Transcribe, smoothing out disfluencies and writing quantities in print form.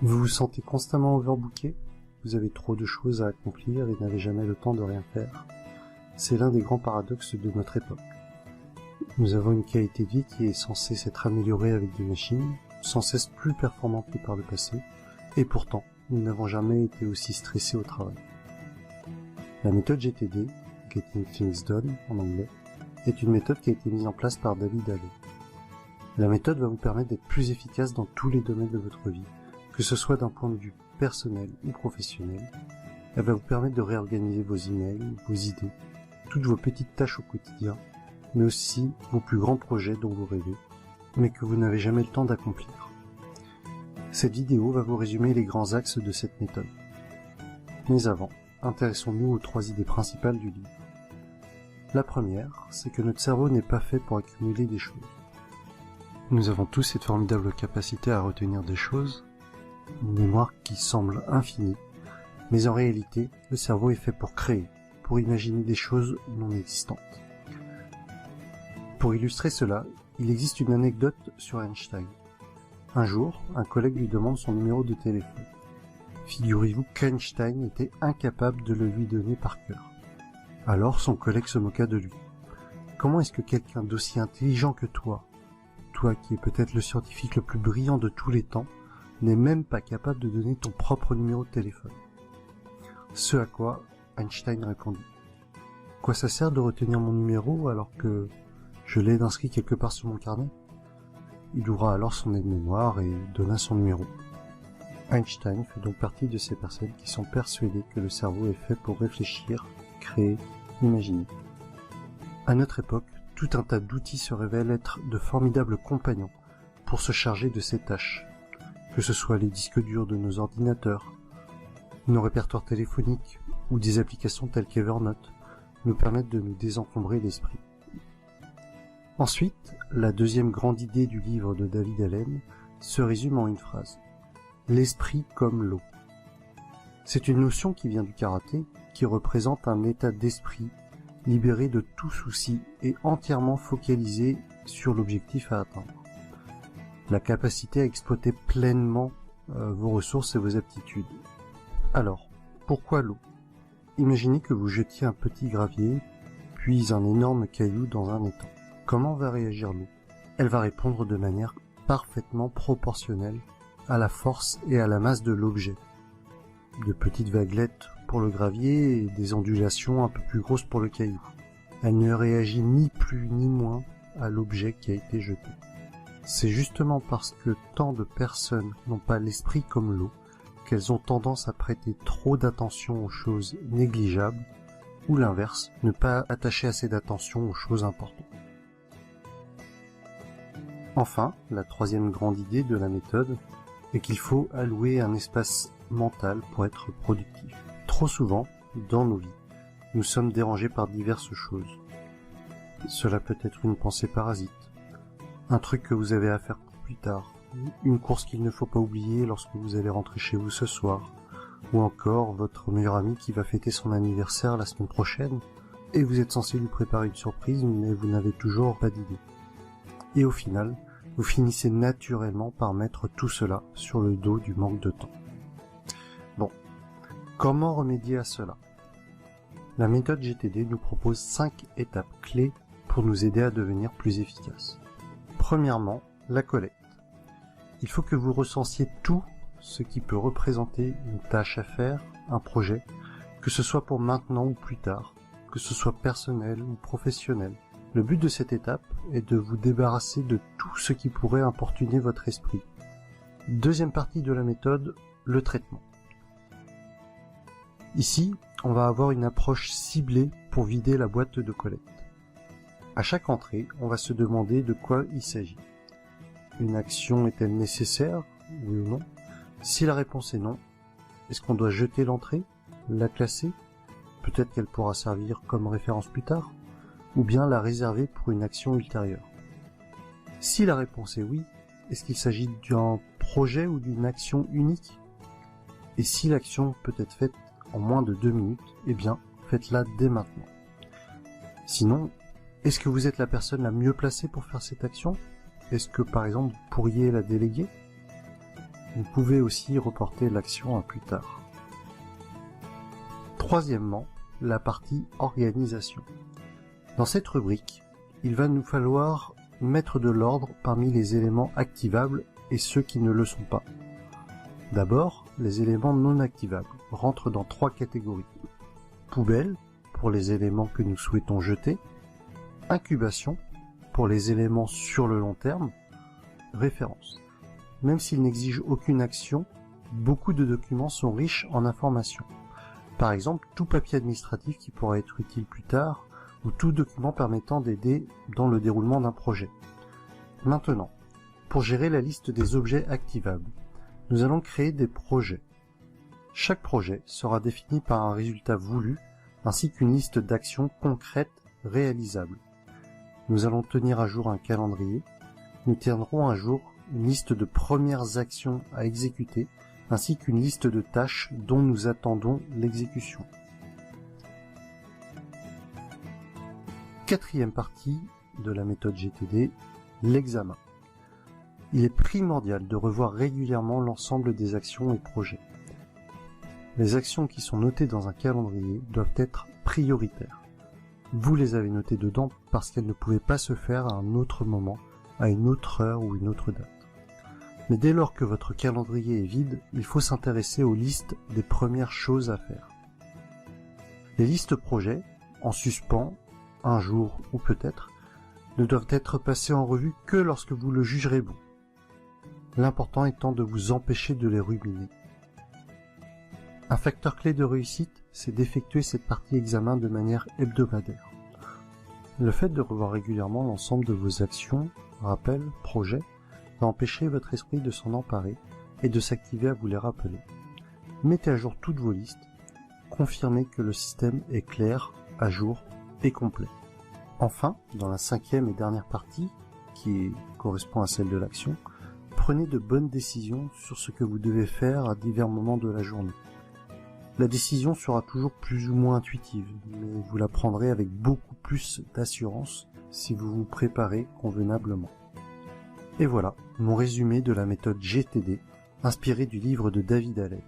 Vous vous sentez constamment overbooké? Vous avez trop de choses à accomplir et n'avez jamais le temps de rien faire? C'est l'un des grands paradoxes de notre époque. Nous avons une qualité de vie qui est censée s'être améliorée avec des machines, sans cesse plus performantes que par le passé, et pourtant, nous n'avons jamais été aussi stressés au travail. La méthode GTD, Getting Things Done en anglais, est une méthode qui a été mise en place par David Allen. La méthode va vous permettre d'être plus efficace dans tous les domaines de votre vie, que ce soit d'un point de vue personnel ou professionnel. Elle va vous permettre de réorganiser vos emails, vos idées, toutes vos petites tâches au quotidien, mais aussi vos plus grands projets dont vous rêvez, mais que vous n'avez jamais le temps d'accomplir. Cette vidéo va vous résumer les grands axes de cette méthode. Mais avant, intéressons-nous aux 3 idées principales du livre. La première, c'est que notre cerveau n'est pas fait pour accumuler des choses. Nous avons tous cette formidable capacité à retenir des choses, une mémoire qui semble infinie, mais en réalité, le cerveau est fait pour créer, pour imaginer des choses non existantes. Pour illustrer cela, il existe une anecdote sur Einstein. Un jour, un collègue lui demande son numéro de téléphone. Figurez-vous qu'Einstein était incapable de le lui donner par cœur. Alors son collègue se moqua de lui. Comment est-ce que quelqu'un d'aussi intelligent que toi qui es peut-être le scientifique le plus brillant de tous les temps, n'est même pas capable de donner ton propre numéro de téléphone? Ce à quoi Einstein répondit. Quoi ça sert de retenir mon numéro alors que je l'ai inscrit quelque part sur mon carnet? Il ouvra alors son aide-mémoire et donna son numéro. Einstein fait donc partie de ces personnes qui sont persuadées que le cerveau est fait pour réfléchir, créer, imaginer. À notre époque, tout un tas d'outils se révèlent être de formidables compagnons pour se charger de ces tâches, que ce soit les disques durs de nos ordinateurs, nos répertoires téléphoniques ou des applications telles qu'Evernote nous permettent de nous désencombrer l'esprit. Ensuite, la deuxième grande idée du livre de David Allen se résume en une phrase. L'esprit comme l'eau. C'est une notion qui vient du karaté, qui représente un état d'esprit libéré de tout souci et entièrement focalisé sur l'objectif à atteindre. La capacité à exploiter pleinement vos ressources et vos aptitudes. Alors, pourquoi l'eau? Imaginez que vous jetiez un petit gravier, puis un énorme caillou dans un étang. Comment va réagir l'eau? Elle va répondre de manière parfaitement proportionnelle à la force et à la masse de l'objet. De petites vaguelettes pour le gravier et des ondulations un peu plus grosses pour le caillou. Elle ne réagit ni plus ni moins à l'objet qui a été jeté. C'est justement parce que tant de personnes n'ont pas l'esprit comme l'eau qu'elles ont tendance à prêter trop d'attention aux choses négligeables ou l'inverse, ne pas attacher assez d'attention aux choses importantes. Enfin, la troisième grande idée de la méthode est qu'il faut allouer un espace mental pour être productif. Trop souvent, dans nos vies, nous sommes dérangés par diverses choses. Cela peut être une pensée parasite, un truc que vous avez à faire pour plus tard, une course qu'il ne faut pas oublier lorsque vous allez rentrer chez vous ce soir, ou encore votre meilleur ami qui va fêter son anniversaire la semaine prochaine, et vous êtes censé lui préparer une surprise, mais vous n'avez toujours pas d'idée. Et au final, vous finissez naturellement par mettre tout cela sur le dos du manque de temps. Bon, comment remédier à cela? La méthode GTD nous propose 5 étapes clés pour nous aider à devenir plus efficaces. Premièrement, la collecte. Il faut que vous recensiez tout ce qui peut représenter une tâche à faire, un projet, que ce soit pour maintenant ou plus tard, que ce soit personnel ou professionnel. Le but de cette étape est de vous débarrasser de tout ce qui pourrait importuner votre esprit. Deuxième partie de la méthode, le traitement. Ici, on va avoir une approche ciblée pour vider la boîte de collecte. À chaque entrée, on va se demander de quoi il s'agit. Une action est-elle nécessaire, oui ou non? Si la réponse est non, est-ce qu'on doit jeter l'entrée, la classer? Peut-être qu'elle pourra servir comme référence plus tard, ou bien la réserver pour une action ultérieure. Si la réponse est oui, est-ce qu'il s'agit d'un projet ou d'une action unique? Et si l'action peut être faite en moins de 2 minutes, eh bien, faites-la dès maintenant. Sinon, est-ce que vous êtes la personne la mieux placée pour faire cette action? Est-ce que, par exemple, vous pourriez la déléguer? Vous pouvez aussi reporter l'action à plus tard. Troisièmement, la partie organisation. Dans cette rubrique, il va nous falloir mettre de l'ordre parmi les éléments activables et ceux qui ne le sont pas. D'abord, les éléments non activables rentrent dans 3 catégories. Poubelle, pour les éléments que nous souhaitons jeter. Incubation, pour les éléments sur le long terme. Référence. Même s'ils n'exigent aucune action, beaucoup de documents sont riches en informations. Par exemple, tout papier administratif qui pourra être utile plus tard, ou tout document permettant d'aider dans le déroulement d'un projet. Maintenant, pour gérer la liste des objets activables, nous allons créer des projets. Chaque projet sera défini par un résultat voulu, ainsi qu'une liste d'actions concrètes réalisables. Nous allons tenir à jour un calendrier. Nous tiendrons à jour une liste de premières actions à exécuter, ainsi qu'une liste de tâches dont nous attendons l'exécution. Quatrième partie de la méthode GTD, l'examen. Il est primordial de revoir régulièrement l'ensemble des actions et projets. Les actions qui sont notées dans un calendrier doivent être prioritaires. Vous les avez notées dedans parce qu'elles ne pouvaient pas se faire à un autre moment, à une autre heure ou une autre date. Mais dès lors que votre calendrier est vide, il faut s'intéresser aux listes des premières choses à faire. Les listes projets, en suspens, un jour ou peut-être, ne doivent être passées en revue que lorsque vous le jugerez bon. L'important étant de vous empêcher de les ruminer. Un facteur clé de réussite, c'est d'effectuer cette partie examen de manière hebdomadaire. Le fait de revoir régulièrement l'ensemble de vos actions, rappels, projets, va empêcher votre esprit de s'en emparer et de s'activer à vous les rappeler. Mettez à jour toutes vos listes, confirmez que le système est clair, à jour et complet. Enfin, dans la 5e et dernière partie, qui correspond à celle de l'action, prenez de bonnes décisions sur ce que vous devez faire à divers moments de la journée. La décision sera toujours plus ou moins intuitive, mais vous la prendrez avec beaucoup plus d'assurance si vous vous préparez convenablement. Et voilà, mon résumé de la méthode GTD, inspiré du livre de David Allen.